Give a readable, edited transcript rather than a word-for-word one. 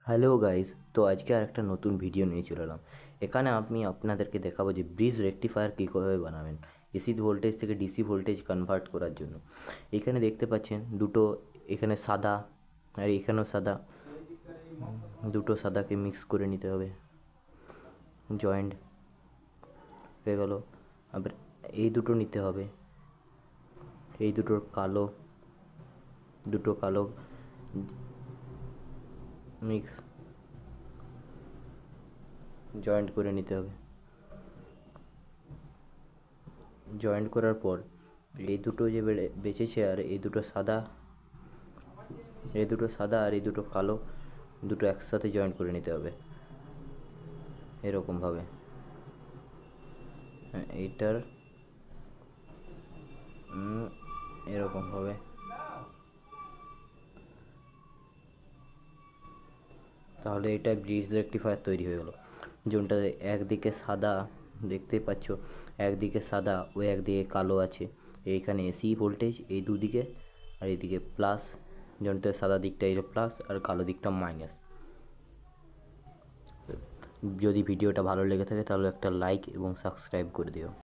Hello guys, তো আজকে আর একটা নতুন ভিডিও নিয়ে চলে এলাম। এখানে আমি আপনাদেরকে দেখাবো যে ব্রিজ রেকটিফায়ার কীভাবে বানাবেন এসি ভোল্টেজ থেকে ডিসি ভোল্টেজ কনভার্ট করার জন্য। এখানে দেখতে পাচ্ছেন দুটো, এখানে সাদা আর এখানেও সাদা, দুটো সাদাকে মিক্স করে নিতে হবে, জয়েন্ট হয়ে গেল। আবার এই দুটো নিতে হবে, এই দুটোর কালো, দুটো কালো মিক্স জয়েন্ট করে নিতে হবে। জয়েন্ট করার পর এই দুটো যে বেঁচেছে আর এই দুটো সাদা, এই দুটো সাদা আর এই দুটো কালো, দুটো একসাথে জয়েন্ট করে নিতে হবে এরকমভাবে। এইটার এরকমভাবে, তাহলে এটা ব্রিজ রেকটিফায়ার তৈরি হয়ে গেল। যেটা একদিকে সাদা দেখতেই পাচ্ছ, একদিকে সাদা ও একদিকে কালো আছে। এইখানে এসি ভোল্টেজ এই দুদিকে, আর এইদিকে প্লাস, যেটা সাদা দিকটা এটা প্লাস আর কালো দিকটা মাইনাস। যদি ভিডিওটা ভালো লেগে থাকে তাহলে একটা লাইক এবং সাবস্ক্রাইব করে দিও।